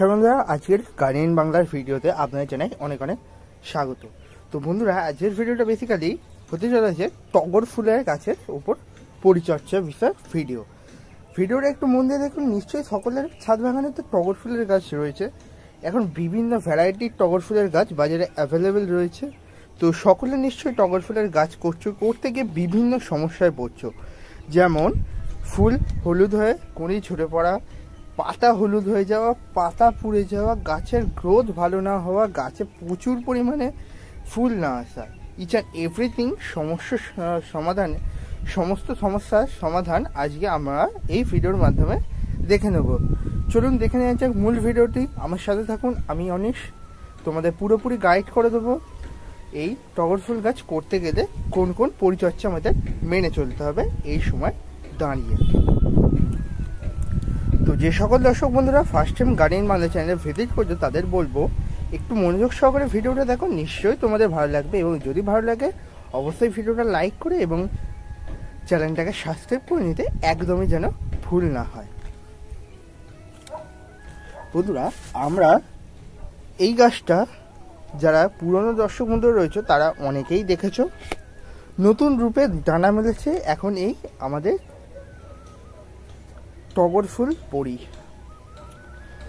নমস্কার বন্ধুরা, আজকের গার্ডেন বাংলার ভিডিওতে আপনাদের জানাই অনেক অনেক স্বাগত। তো বন্ধুরা, আজকের ভিডিওটা বেসিক্যালি হতে চলেছে টগর ফুলের গাছের উপর পরিচর্যা বিষয় ভিডিওটা একটু মন দিয়ে দেখুন। নিশ্চয়ই সকলের ছাদ বাগানে তো টগর ফুলের গাছ রয়েছে। এখন বিভিন্ন ভ্যারাইটির টগর ফুলের গাছ বাজারে অ্যাভেলেবেল রয়েছে। তো সকলে নিশ্চয়ই টগর ফুলের গাছ করতে গিয়ে বিভিন্ন সমস্যায় পড়ছো, যেমন ফুল হলুদ হয়ে কুঁড়ি ঝরে পড়া, পাতা হলুদ হয়ে যাওয়া, পাতা পুড়ে যাওয়া, গাছের গ্রোথ ভালো না হওয়া, গাছে প্রচুর পরিমাণে ফুল না আসা, ইচ অ্যান্ড এভরিথিং সমস্ত সমস্যার সমাধান আজকে আমরা এই ভিডিওর মাধ্যমে দেখে নেব। চলুন দেখে নেওয়া যাক মূল ভিডিওটি। আমার সাথে থাকুন, আমি অনিশ তোমাদের পুরোপুরি গাইড করে দেবো এই টগর ফুল গাছ করতে গেলে কোন কোন পরিচর্যা আমাদের মেনে চলতে হবে এই সময় দাঁড়িয়ে। তো যে সকল দর্শক বন্ধুরা ফার্স্ট টাইম গার্ডেন বাংলা চ্যানেলে ভিজিট করছো তাদের বলবো একটু মনোযোগ সহকারে ভিডিওটা দেখো, নিশ্চয়ই তোমাদের ভালো লাগবে। এবং যদি ভালো লাগে অবশ্যই ভিডিওটা লাইক করে এবং চ্যানেলটাকে সাবস্ক্রাইব করে নিতে একদমই যেন ভুল না হয়। বন্ধুরা, আমরা এই গাছটা যারা পুরনো দর্শক বন্ধুরা রয়েছে তারা অনেকেই দেখেছো, নতুন রূপে ডানা মেলেছে এখন এই আমাদের টগর ফুল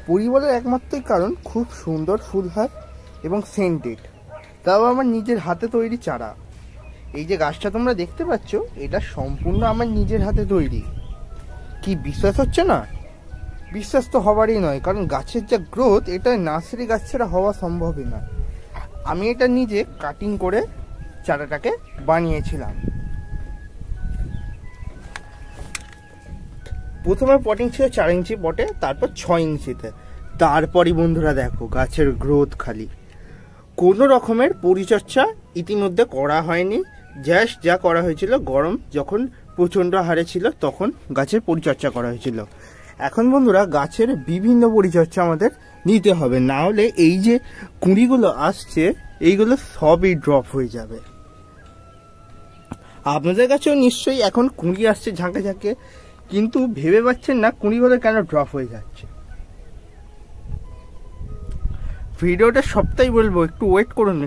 পরি বলার একমাত্রই কারণ খুব সুন্দর ফুল হয় এবং সেন্টেড, তাও আমার নিজের হাতে তৈরি চারা। এই যে গাছটা তোমরা দেখতে পাচ্ছ এটা সম্পূর্ণ আমার নিজের হাতে তৈরি। কি বিশ্বাস হচ্ছে না? বিশ্বাস তো হবারই নয়, কারণ গাছের যা গ্রোথ এটা নার্সারি গাছ ছাড়া হওয়া সম্ভবই নয়। আমি এটা নিজে কাটিং করে চারাটাকে বানিয়েছিলাম। প্রথমে পটিং ছিল 4 ইঞ্চি পটে, তারপর 6 ইঞ্চিতে। তারপরই বন্ধুরা দেখো গাছের গ্রোথ খালি। কোনো রকমের পরিচর্যা ইতিমধ্যে করা হয়নি, জাস্ট যা করা হয়েছিল গরম যখন প্রচণ্ড হারে ছিল তখন গাছের পরিচর্যা করা হয়েছিল। এখন বন্ধুরা গাছের বিভিন্ন পরিচর্যা আমাদের নিতে হবে, না হলে এই যে কুঁড়িগুলো আসছে এইগুলো সবই ড্রপ হয়ে যাবে। আপনাদের কাছেও নিশ্চয়ই এখন কুঁড়ি আসছে ঝাঁকে ঝাঁকে, কিন্তু ভেবে পাচ্ছেন না কুঁড়িগুলো কেন ড্রপ হয়ে যাচ্ছে। ভিডিওটা সবটাই বলবো, একটু ওয়েট করুন,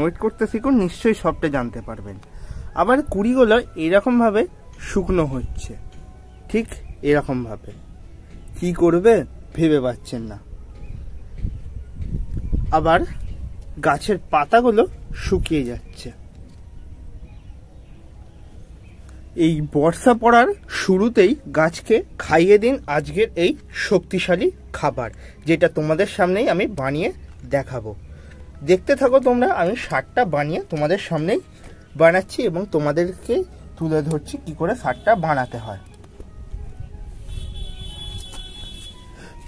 ওয়েট করতে শিখুন, নিশ্চয়ই সবটা জানতে পারবেন। আবার কুঁড়িগুলো এরকম ভাবে শুকনো হচ্ছে, ঠিক এরকম ভাবে। কি করবে ভেবে পাচ্ছেন না। আবার গাছের পাতাগুলো শুকিয়ে যাচ্ছে। এই বর্ষা পড়ার শুরুতেই গাছকে খাইয়ে দিন আজকের এই শক্তিশালী খাবার, যেটা তোমাদের সামনেই আমি বানিয়ে দেখাবো। দেখতে থাকো তোমরা, আমি সারটা বানিয়ে তোমাদের সামনেই বানাচ্ছি এবং তোমাদেরকে তুলে ধরছি কি করে সারটা বানাতে হয়।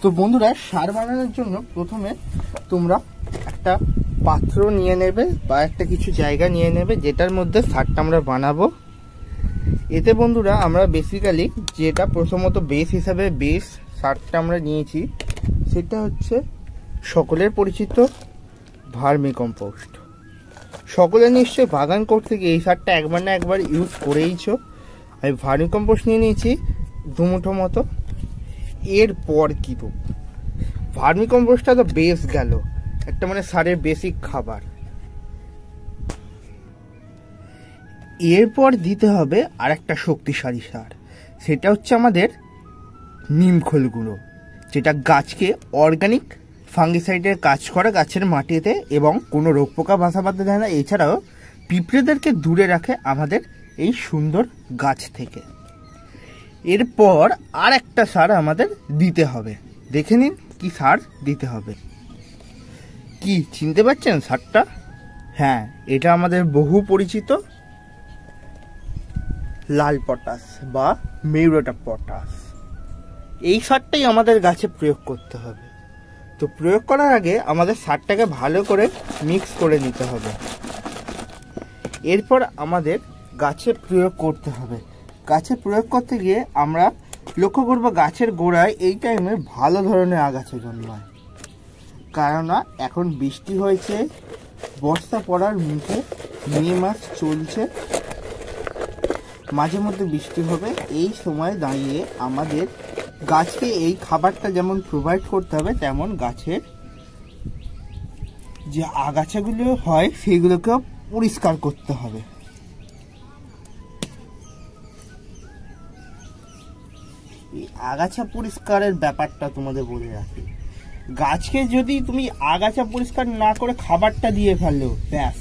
তো বন্ধুরা, সার বানানোর জন্য প্রথমে তোমরা একটা পাত্র নিয়ে নেবে বা একটা কিছু জায়গা নিয়ে নেবে যেটার মধ্যে সারটা আমরা বানাবো। এতে বন্ধুরা আমরা বেসিক্যালি যেটা প্রথমত বেস হিসাবে সারটা আমরা নিয়েছি সেটা হচ্ছে সকলের পরিচিত ভার্মি কম্পোস্ট। সকলে নিশ্চয়ই বাগান করতে গিয়ে এই সারটা একবার না একবার ইউজ করেইছো। আমি ভার্মি কম্পোস্ট নিয়ে নিয়েছি 2 মুঠো মতো। এরপর কি তো ভার্মি কম্পোস্টটা তো বেস গেল, একটা মানে সারের বেসিক খাবার। এরপর দিতে হবে আর একটা শক্তিশালী সার, সেটা হচ্ছে আমাদের নিমখোল গুঁড়ো, যেটা গাছকে অর্গানিক ফাঙ্গিসাইডের কাজ করে গাছের মাটিতে এবং কোনো রোগ পোকা বাসা বাঁধতে দেয় না। এছাড়াও পিঁপড়েদেরকে দূরে রাখে আমাদের এই সুন্দর গাছ থেকে। এরপর আর একটা সার আমাদের দিতে হবে, দেখে নিন কি সার দিতে হবে। কি চিনতে পারছেন সারটা? হ্যাঁ, এটা আমাদের বহু পরিচিত লাল পটাশ বা মিউরেট অফ পটাশ। এই সারটাই আমাদের গাছে প্রয়োগ করতে হবে। তো প্রয়োগ করার আগে আমাদের সারটাকে ভালো করে মিক্স করে নিতে হবে। এরপর আমাদের গাছে প্রয়োগ করতে হবে। গাছে প্রয়োগ করতে গিয়ে আমরা লক্ষ্য করব গাছের গোড়ায় এই টাইমে ভালো ধরনের আগাছা জন্মায়, কেননা এখন বৃষ্টি হয়েছে, বর্ষা পড়ার মুখে, মে মাস চলছে, মাঝে মধ্যে বৃষ্টি হবে। এই সময় দাঁড়িয়ে আমাদের গাছকে এই খাবারটা যেমন প্রোভাইড করতে হবে, তেমন গাছের যে আগাছাগুলো হয় সেগুলোকেও পরিষ্কার করতে হবে। এই আগাছা পরিষ্কারের ব্যাপারটা তোমাদের বলে রাখি, গাছকে যদি তুমি আগাছা পরিষ্কার না করে খাবারটা দিয়ে ফেললেও ব্যাস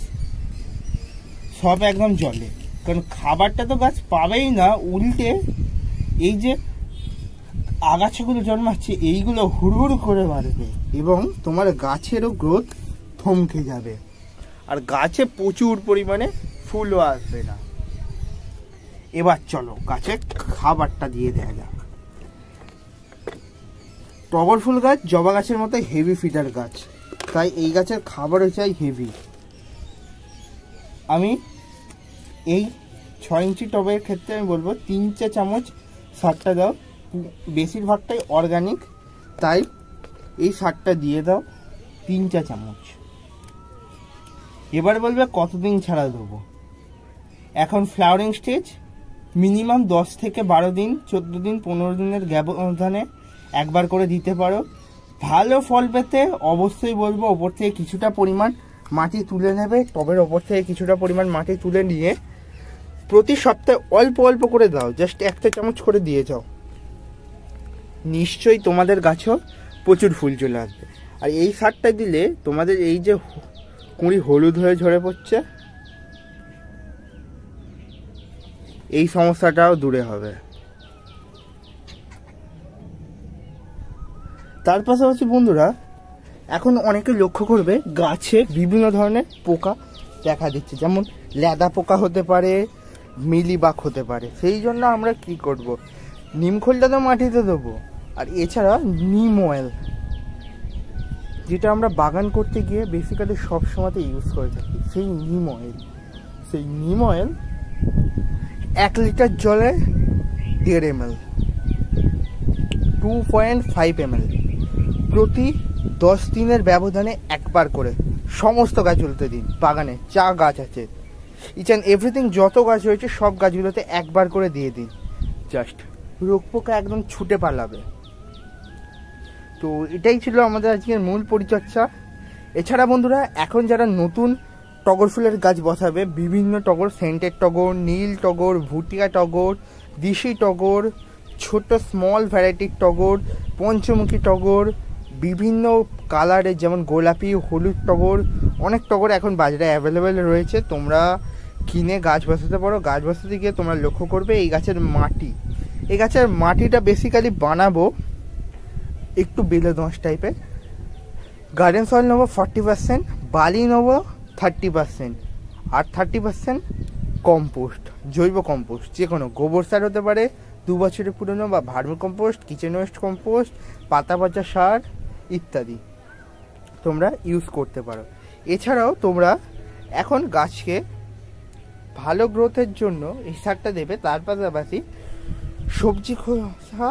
সব একদম জলে, কারণ খাবারটা তো গাছ পাবেই না, উল্টে এই যে আগাছাগুলো জন্মাচ্ছে এইগুলো হুড়হুড় করে বাড়বে এবং তোমার গাছেরও গ্রোথ থমকে যাবে, আর গাছে প্রচুর পরিমাণে ফুলও আসবে না। এবার চলো গাছে খাবারটা দিয়ে দেওয়া যাক। টগর ফুল গাছ জবা গাছের মতো হেভি ফিডার গাছ, তাই এই গাছের খাবারও চাই হেভি। আমি এই 6 ইঞ্চি টবের ক্ষেত্রে আমি বলবো 3-4 চামচ সারটা দাও, বেশিরভাগটাই অর্গানিক, তাই এই সারটা দিয়ে দাও 3-4 চামচ। এবার বলবে কতদিন ছাড়া দেবো। এখন ফ্লাওয়ারিং স্টেজ মিনিমাম 10 থেকে 12 দিন, 14 দিন, 15 দিনের ব্যবধানে একবার করে দিতে পারো। ভালো ফল পেতে অবশ্যই বলবো ওপর থেকে কিছুটা পরিমাণ মাটি তুলে নেবে, টবের ওপর থেকে কিছুটা পরিমাণ মাটি তুলে নিয়ে প্রতি সপ্তাহে অল্প অল্প করে দাও, জাস্ট 1 চামচ করে দিয়ে যাও, নিশ্চয়ই তোমাদের গাছেও প্রচুর ফুল চলে আসবে। আর এই সারটা দিলে তোমাদের এই যে কুঁড়ি হলুদ হয়ে ঝরে পড়ছে এই সমস্যাটাও দূরে হবে। তার পাশাপাশি বন্ধুরা এখন অনেকে লক্ষ্য করবে গাছে বিভিন্ন ধরনের পোকা দেখা দিচ্ছে, যেমন লেদা পোকা হতে পারে, মিলিবাগ হতে পারে। সেই জন্য আমরা কি করব, নিম খোলটা তো মাটিতে দেবো, আর এছাড়া নিম অয়েল, যেটা আমরা বাগান করতে গিয়ে বেসিক্যালি সবসময়তে ইউজ করে থাকি, সেই নিম অয়েল 1 লিটার জলে 1.5 ml, 2.5 ml প্রতি 10 দিনের ব্যবধানে একবার করে সমস্ত গাছগুলোতে দিন। বাগানে যা গাছ আছে ইচ অ্যান্ড এভরিথিং, যত গাছ হয়েছে সব গাছগুলোতে একবার করে দিয়ে দিন, জাস্ট রোগ পোকা একদম ছুটে পালাবে। তো এটাই ছিল আমাদের আজকের মূল পরিচর্যা। এছাড়া বন্ধুরা এখন যারা নতুন টগর ফুলের গাছ বসাবে, বিভিন্ন টগর, সেন্টেড টগর, নীল টগর, ভুটিয়া টগর, দিশি টগর, ছোট স্মল ভ্যারাইটির টগর, পঞ্চমুখী টগর, বিভিন্ন কালারের যেমন গোলাপি, হলুদ টগর, অনেক টগর এখন বাজারে অ্যাভেলেবেল রয়েছে। তোমরা কিনে গাছ বসাতে পারো। গাছ বসাতে গিয়ে তোমরা লক্ষ্য করবে এই গাছের মাটিটা বেসিক্যালি বানাবো একটু বেলে দোঁয়াশ টাইপের। গার্ডেন সয়েল নেবো 40%, বালি নেবো 30%, আর 30% কম্পোস্ট, জৈব কম্পোস্ট, যে কোনো গোবর সার হতে পারে, 2 বছরের পুরনো, বা vermi compost, kitchen West compost, পাতা পচা সার ইত্যাদি তোমরা ইউজ করতে পারো। এছাড়াও তোমরা এখন গাছকে ভালো গ্রোথের জন্য এই সারটা দেবে। তার পাশাপাশি সবজি খোসা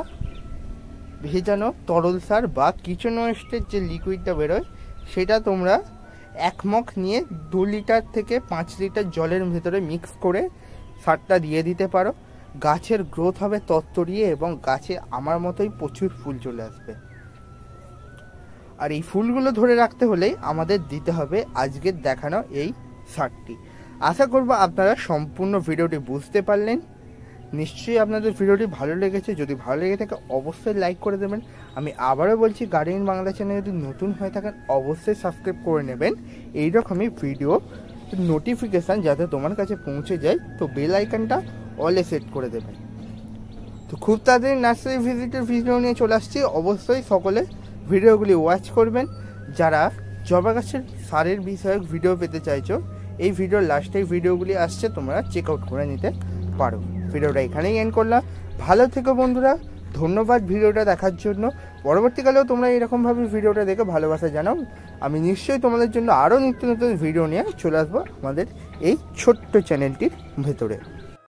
ভেজানো তরল সার বা কিচেন ওয়েস্টের যে লিকুইডটা বেরোয় সেটা তোমরা 1 মগ নিয়ে 2 লিটার থেকে 5 লিটার জলের ভেতরে মিক্স করে সারটা দিয়ে দিতে পারো। গাছের গ্রোথ হবে তত্তরিয়ে এবং গাছে আমার মতোই প্রচুর ফুল চলে আসবে। আর এই ফুলগুলো ধরে রাখতে হলেই আমাদের দিতে হবে আজকের দেখানো এই সারটি। আশা করব আপনারা সম্পূর্ণ ভিডিওটি বুঝতে পারলেন। নিশ্চয়ই আপনাদের ভিডিওটি ভালো লেগেছে। যদি ভালো লেগে থাকে অবশ্যই লাইক করে দেবেন। আমি আবারও বলছি, গার্ডেন বাংলা চ্যানেল যদি নতুন হয়ে থাকেন অবশ্যই সাবস্ক্রাইব করে নেবেন এইরকমই ভিডিও নোটিফিকেশান যাতে তোমার কাছে পৌঁছে যায়। তো বেল আইকনটা অলে সেট করে দেবেন। তো খুব তাড়াতাড়ি নার্সারি ভিজিটের ভিডিও নিয়ে চলে আসছি। অবশ্যই সকলে ভিডিওগুলি ওয়াচ করবেন। যারা জবা গাছের সারের বিষয়ক ভিডিও পেতে চাইছো, এই ভিডিওর লাস্টে ভিডিওগুলি আসছে, তোমরা চেক আউট করে নিতে পারো। ভিডিওটা এখানেই এন্ড করলাম। ভালো থেকো বন্ধুরা, ধন্যবাদ ভিডিওটা দেখার জন্য। পরবর্তীকালেও তোমরা এরকমভাবে ভিডিওটা দেখে ভালোবাসা জানাও। আমি নিশ্চয়ই তোমাদের জন্য আরও নিত্য নতুন ভিডিও নিয়ে চলে আসবো আমাদের এই ছোট্ট চ্যানেলটির ভেতরে।